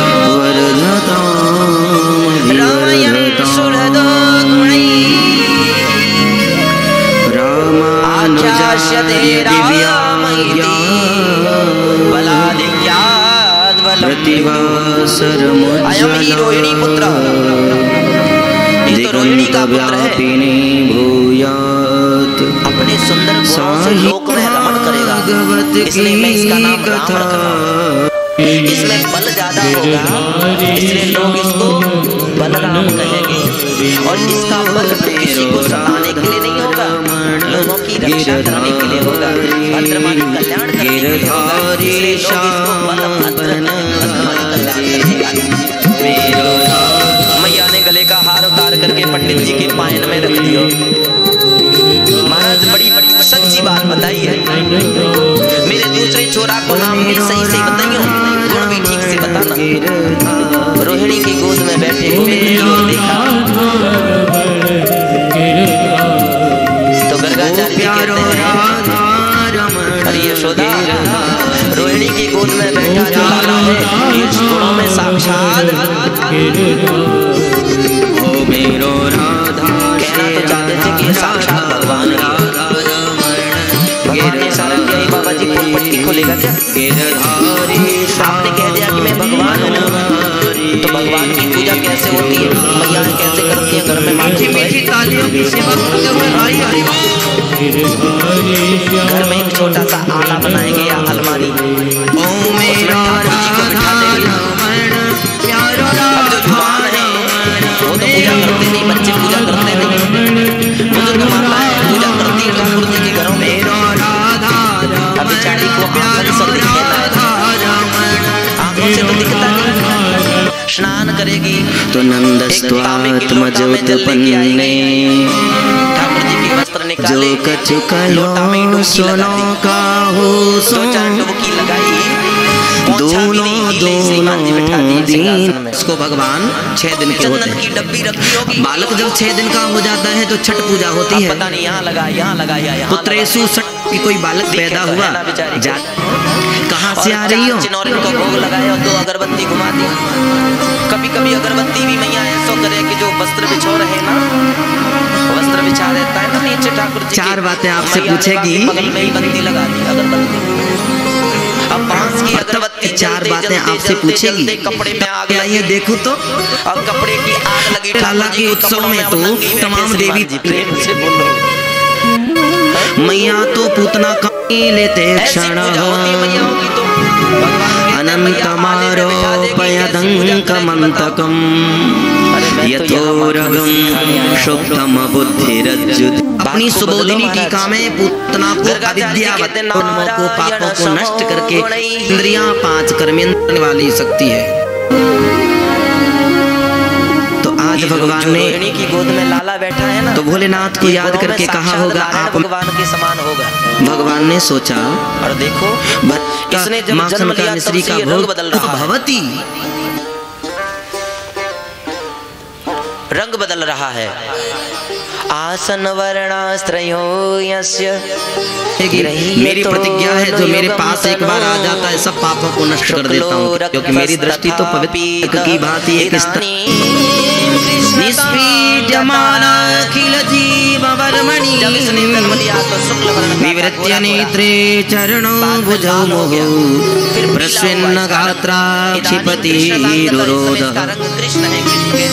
रामायण सुहृद गुणी आख्यास्यते रामायति बलादिक्याद् बलम्। अयम ही रोहिणी पुत्र, ये तो रोहिणी का पुत्र है। अपने सुंदर गुणों से लोक में रमण करे भागवत इसलिए मैं इसका नाम राम रख रहा हूं। इसमें बल ज्यादा होगा, इसलिए लोग इसको बलराम कहेंगे। और इसका बल किसी को सताने के लिए नहीं होगा, लोगों की रक्षा करने के लिए होगा, भद्रमा का कल्याण करने के लिए होगा। इसलिए लोग इसको बलभद्र भद्रमा का कल्याण करेगा। मैया ने गले का हार उतार करके पंडित जी के पायन में रख दिया। महाराज बड़ी सच्ची बात बताई है। मेरे दूसरे छोरा को नाम भी सही से बताइयो, गुण भी ठीक से बताना। रोहिणी की गोद में बैठे गोविंद की ओर देखा तो गर्गाचार्य जी कहते हैं, अरे यशोदा, रोहिणी की गोद में बैठा जो लाला है, इस गुणों में साक्षात कहना तो चाहते थे कि ये साक्षात भगवान है। भगवान ने इशारा किया, बाबा जी पोटपटकी खोलेगा क्या? आपने कह दिया कि मैं भगवान हूँ, तो भगवान की पूजा कैसे होती है, मैया कैसे करती है? घर में माटी मीठी तालियों की सेवा करते हुए भाई घर में एक छोटा सा आला बनाएंगे या अलमारी, उसमें ठाकुर जी को बिठा देंगे। अब जो जुबान है वो तो पूजा करते नहीं, बच्चे पूजा करते नहीं, बुजुर्ग माताएं पूजा करती है ठाकुर जी के घरों में। अब बेचारी को आंखों से दिखे ना, आंखों से तो दिखता नहीं। स्नान करेगी तो नंदस्त्वात्मजोत्पन्ने ठाकुर जी के वस्त्र निकाले, जो कछु लोटा में डुबकी लगा दी, दो चार डुबकी लगाई, दोनों दिन इसको भगवान 6 दिन के होते हैं। की डब्बी रखी होगी। बालक जब 6 दिन का हो जाता है तो छठ पूजा होती है। पता नहीं यहाँ लगा यहाँ पुत्रेशु छठ की कोई बालक पैदा हुआ, कहाँ से आ रही हो? चिनौरे को भोग लगाया, 2 अगरबत्ती घुमा दी। कभी कभी अगरबत्ती भी मैया ऐसा करे कि जो वस्त्र बिछो रहे ना, वस्त्र बिछा देता है ना नीचे ठाकुर जी। 4 बातें आपसे पूछेगी, बगल में ही बत्ती लगा दी अगरबत्ती। अब बांस की अगरबत्ती 4 बातें आपसे पूछेगी। कपड़े में आग लगी, ये देखो तो अब कपड़े की आग लगी। लाला के उत्सव में तो तमाम देवी प्रेम से बोलो, मैया तो पूतना का लेते क्षण अनंतमारोपयदंकमंतकम यथोरगम शुक्तम बुद्धिरज्जुत। अपनी सुबोधिनी टीका में पूतना को अविद्या को पापों को नष्ट करके इंद्रियां 5 कर्मेंद्र वाली शक्ति है। तो आज भगवान ने की गोद में लाला बैठा है ना, तो भोलेनाथ को याद करके कहा होगा आप भगवान के समान होगा। भगवान ने सोचा और देखो इसने जब जन्म लिया तब से ये रंग बदल रहा है, भवती रंग बदल रहा है। आसन वर्णाश्रयो यस्य, मेरी प्रतिज्ञा है जो मेरे पास एक बार आ जाता है सब पापों को नष्ट कर देता हूँ, क्योंकि मेरी दृष्टि तो पवित्र की भांति एक निष्पीड्यमानाखिल जीव वर्मणि विवृत्य नेत्रे चरणो भुजौ मोहो प्रस्विन्न गात्रा क्षिपति रुरोध।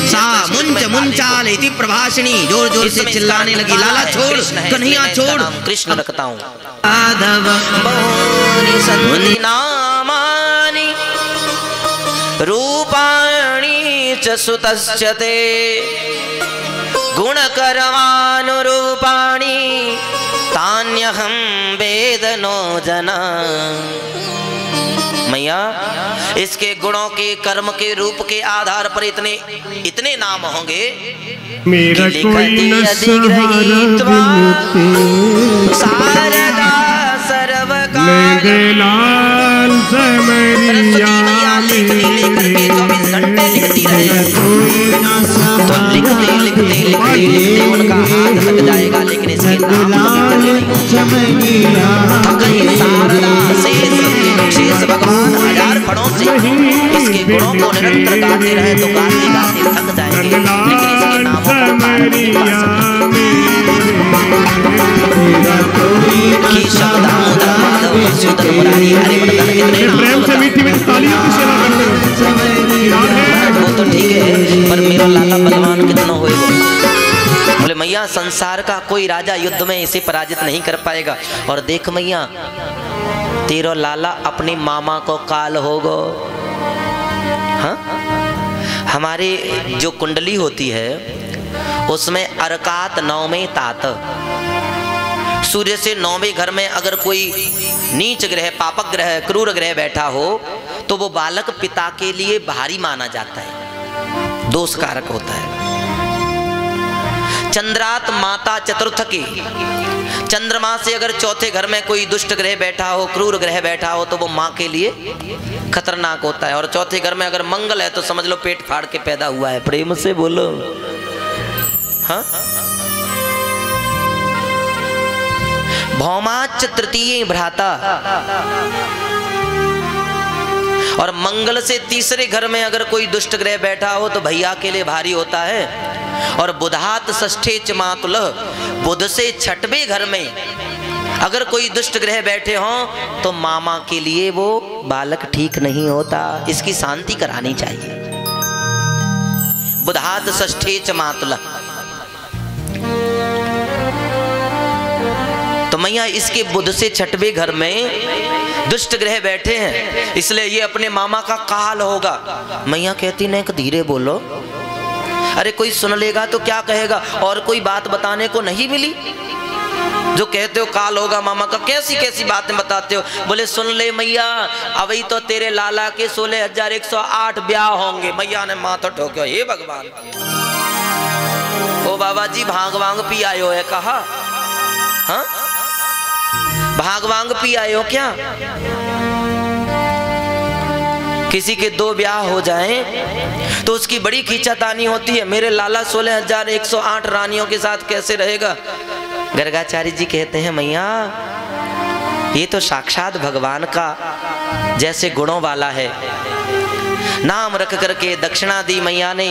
सा मुंच मुंचाल इति प्रभाषिणी जोर जोर से चिल्लाने लगी, लाला छोड़, कन्हैया छोड़, कृष्ण रखता हूँ। आधव बहुनि नामानि रूपाणि च सुतस्य ते गुणकर्मानुरूपाणि तान्यहं वेद नो जना। मैया इसके गुणों के कर्म के रूप के आधार पर इतने नाम होंगे। मेरा कोई न सहारा शारदा सर्वकाल लाल समरिया लिखती 24 घंटे लिखती रहे, तो लिखते उनका हाथ थक जाएगा, लेकिन इसके नाम शारदा शेष भगवान 1000 फणों से इसके गुणों को निरंतर गाते रहे तो गाते गाते थक जाएंगे, लेकिन इसके नामों को पार नहीं पा सकते। कि शब्द दामोदर माधव मधुसूदन मुरारी हरे वर्धन इतने प्रेम से मीठी मीठी तालियों की सेवा करते वो तो ठीक है, पर मेरा लाला बलवान कितना होएगा? बोले मैया संसार का कोई राजा युद्ध में इसे पराजित नहीं कर पाएगा। और देख मैया, तेरा लाला अपने मामा को काल होगो। हाँ, हमारे जो कुंडली होती है उसमें अरकात 9 में तात, सूर्य से 9वें घर में अगर कोई नीच ग्रह, पापक ग्रह, क्रूर ग्रह बैठा हो तो वो बालक पिता के लिए भारी माना जाता है, दोष कारक होता है। चंद्रात माता चतुर्थ के, चंद्रमा से अगर चौथे घर में कोई दुष्ट ग्रह बैठा हो, क्रूर ग्रह बैठा हो तो वो माँ के लिए खतरनाक होता है। और चौथे घर में अगर मंगल है तो समझ लो पेट फाड़ के पैदा हुआ है। प्रेम से बोलो। हाँ, भौमाच तृतीय भ्राता, और मंगल से तीसरे घर में अगर कोई दुष्ट ग्रह बैठा हो तो भैया के लिए भारी होता है। और बुधात षष्ठे च मातुलः, बुध से 6वें घर में अगर कोई दुष्ट ग्रह बैठे हों तो मामा के लिए वो बालक ठीक नहीं होता, इसकी शांति करानी चाहिए। बुधात षष्ठे च मातुलः, तो मैया इसके बुध से 6वें घर में दुष्ट ग्रह बैठे हैं, इसलिए ये अपने मामा का काल होगा। मैया कहती नहीं, धीरे बोलो, अरे कोई सुन लेगा तो क्या कहेगा। और कोई बात बताने को नहीं मिली जो कहते हो काल होगा मामा का, कैसी कैसी बातें बताते हो। बोले सुन ले मैया, अभी तो तेरे लाला के 16,108 ब्याह होंगे। मैया ने माथा ठोक्यो, हे भगवान, ओ बाबा जी भांग वांग पी आयो है कहा? हाँ, भांग वांग पी आयो क्या? किसी के 2 ब्याह हो जाएं तो उसकी बड़ी खींचातानी होती है, मेरे लाला 16,108 रानियों के साथ कैसे रहेगा। गर्गाचार्य जी कहते हैं मैया ये तो साक्षात भगवान का जैसे गुणों वाला है। नाम रख करके दक्षिणा दी मैया ने,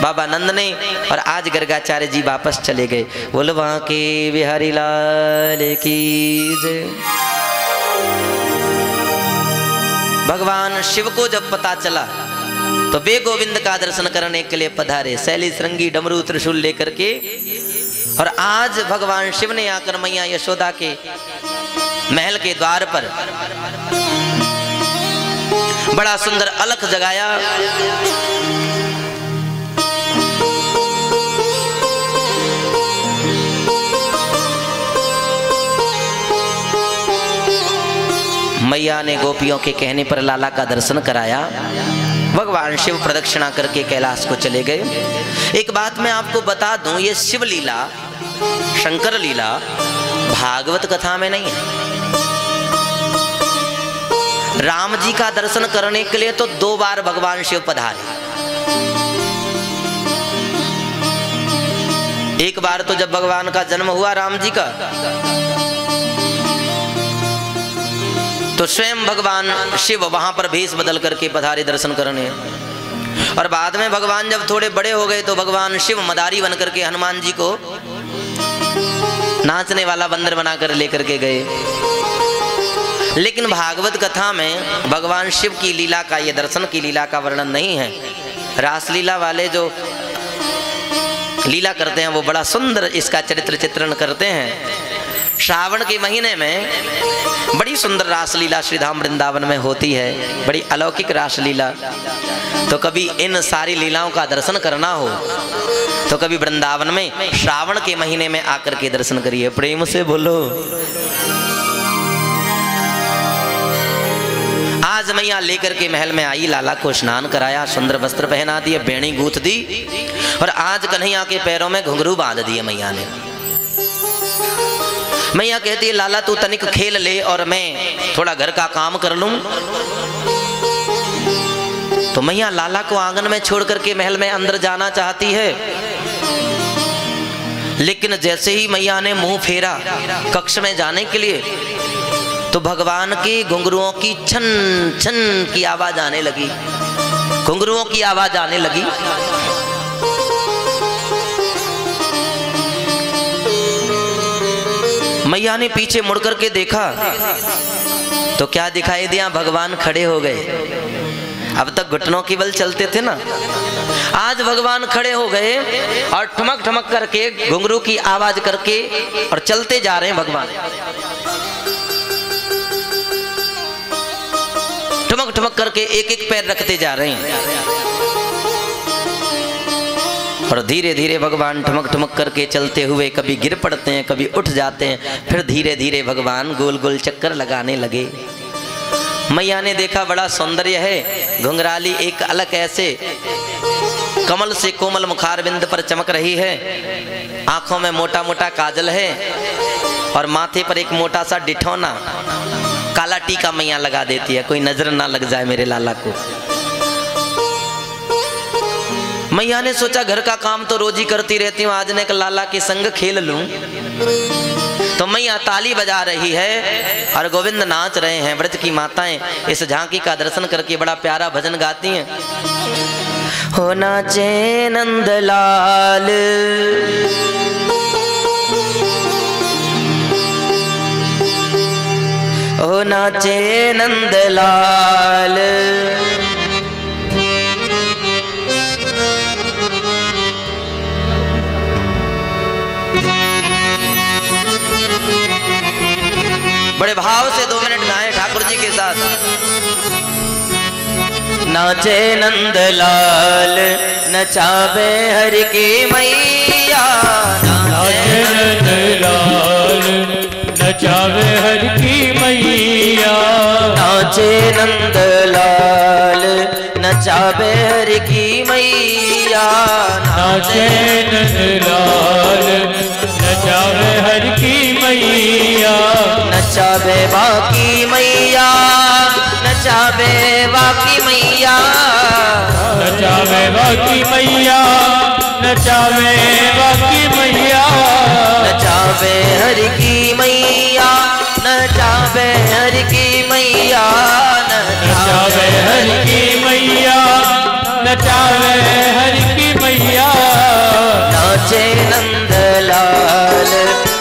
बाबा नंद ने, और आज गर्गाचार्य जी वापस चले गए। बोलो वहां के बिहारी लाल की जय। भगवान शिव को जब पता चला तो वे गोविंद का दर्शन करने के लिए पधारे, शैली श्रृंगी डमरू त्रिशूल लेकर के। और आज भगवान शिव ने आकर मैया यशोदा के महल के द्वार पर बड़ा सुंदर अलख जगाया। मैया ने गोपियों के कहने पर लाला का दर्शन कराया। भगवान शिव प्रदक्षिणा करके कैलाश को चले गए। एक बात मैं आपको बता दूं, ये शिव लीला, शंकर लीला भागवत कथा में नहीं है। राम जी का दर्शन करने के लिए तो 2 बार भगवान शिव पधारे। एक बार तो जब भगवान का जन्म हुआ राम जी का, तो स्वयं भगवान शिव वहां पर भेष बदल करके पधारे दर्शन करने। और बाद में भगवान जब थोड़े बड़े हो गए तो भगवान शिव मदारी बन करके हनुमान जी को नाचने वाला बंदर बनाकर लेकर के गए। लेकिन भागवत कथा में भगवान शिव की लीला का, ये दर्शन की लीला का वर्णन नहीं है। रासलीला वाले जो लीला करते हैं वो बड़ा सुंदर इसका चरित्र चित्रण करते हैं। श्रावण के महीने में बड़ी सुंदर रासलीला श्रीधाम वृंदावन में होती है, बड़ी अलौकिक रासलीला। तो कभी इन सारी लीलाओं का दर्शन करना हो तो कभी वृंदावन में श्रावण के महीने में आकर के दर्शन करिए। प्रेम से बोलो। आज मैया लेकर के महल में आई, लाला को स्नान कराया, सुंदर वस्त्र पहना दिए, बेणी गूंथ दी, और आज कन्हैया के पैरों में घुंघरू बांध दिए मैया ने। मैया कहती है लाला तू तनिक खेल ले और मैं थोड़ा घर का काम कर लूं। तो मैया लाला को आंगन में छोड़ करके महल में अंदर जाना चाहती है, लेकिन जैसे ही मैया ने मुंह फेरा कक्ष में जाने के लिए तो भगवान के घुंघरुओं की छन छन की आवाज आने लगी, घुंघरुओं की आवाज आने लगी। मैया ने पीछे मुड़ करके देखा तो क्या दिखाई दिया, भगवान खड़े हो गए। अब तक घुटनों की बल चलते थे ना। आज भगवान खड़े हो गए और ठमक ठमक करके घुंघरू की आवाज करके और चलते जा रहे हैं भगवान। ठमक ठमक करके एक एक पैर रखते जा रहे हैं और धीरे धीरे भगवान ठमक ठमक करके चलते हुए कभी गिर पड़ते हैं, कभी उठ जाते हैं, फिर धीरे धीरे भगवान गोल गोल चक्कर लगाने लगे। मैया ने देखा बड़ा सौंदर्य है, घुंघराली एक अलग ऐसे कमल से कोमल मुखारबिंद पर चमक रही है, आंखों में मोटा मोटा काजल है और माथे पर एक मोटा सा डिठौना काला टीका मैया लगा देती है, कोई नजर ना लग जाए मेरे लाला को। मैया ने सोचा घर का काम तो रोज ही करती रहती हूँ, आज ने लाला के संग खेल लूं। तो मैया ताली बजा रही है और गोविंद नाच रहे हैं। व्रज की माताएं इस झांकी का दर्शन करके बड़ा प्यारा भजन गाती हैं। हो नाचे नंदलाल, हो नाचे नंदलाल, बड़े भाव से 2 मिनट गाएं ठाकुर जी के साथ। नाचे नंदलाल नचावे हर की मैया, नाचे नंदलाल नचावे हर की मैया, नाचे नंदलाल नचावे हर की मैया, नाचे नंदलाल नचावे हर की मैया, नचावे बाकी मैया, नचावे बाकी मैया, नचावे बाकी मैया, नचावे बाकी मैया, नचावे हर की मैया, नचावे हर की मैया, नचावे हर की मैया, नचावे हर की मैया, नाचे नंदलाल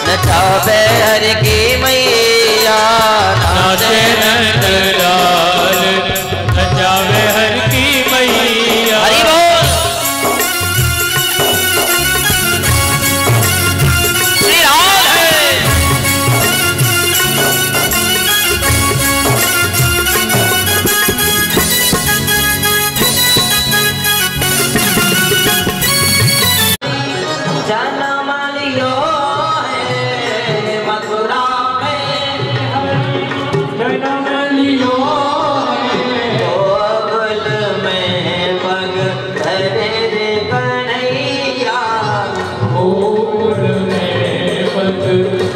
नचावे हर की मैया, नाचे नंदलाल नचावे हर की मैया। हरि बोल श्री राम है। जन्म लियो है मथुरा में, जन्म लियो गोकुल में पग धरे रे कन्हैया, गोकुल में पग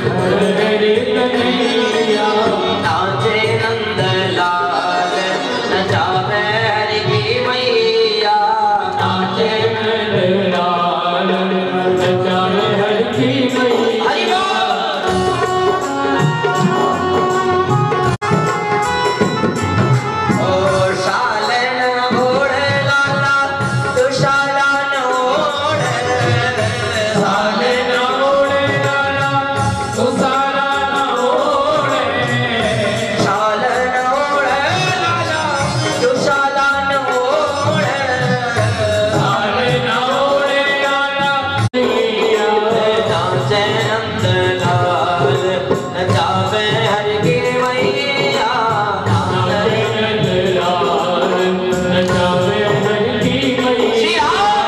धरे कन्हैया, नाचे नंदलाल नचावे हर की मैया, नाचे नंदलाल नचावे हर की मैया। हरि बोल ओ शालन ओढ़े लाला तू शालन ओढ़े, साले न ओढ़े लाला तो सारा न ओढ़े, शालन ओढ़े लाला तू शालन ओढ़े, साले न ओढ़े लाला मैया, नाचे नंदलाल नचावे हर की मैया, नाचे नंदलाल नचावे हर की मैया। श्री राम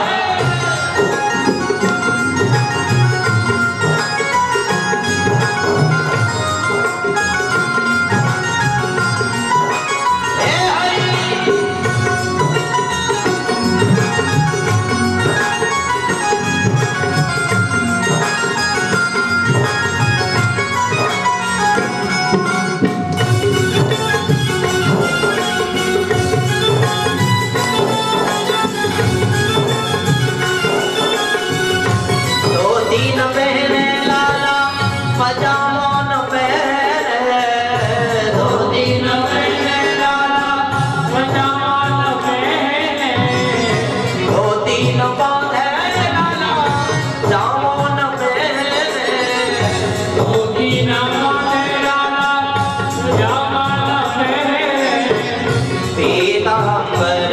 हे हरि। धोती न पहने लाला पजामा न पहने, धोती न पहने लाला पजामा न पहने, धोती न बांधे लाला जामो न पहने, धोती न बांधे लाला पजामा न पहने, पीतांबर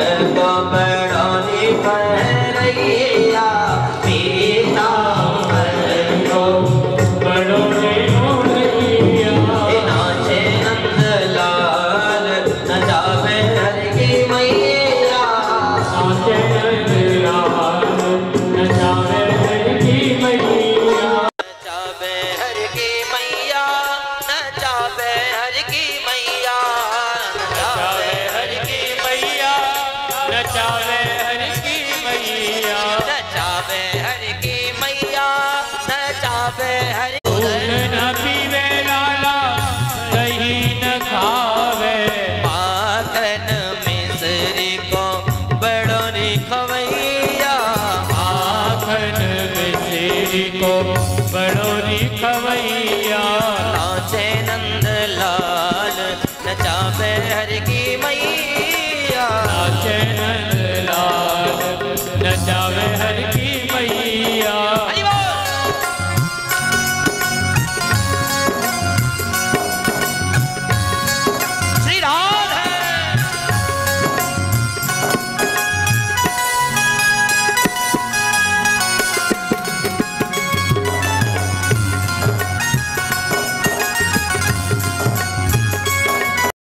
के नंद लाल नचावे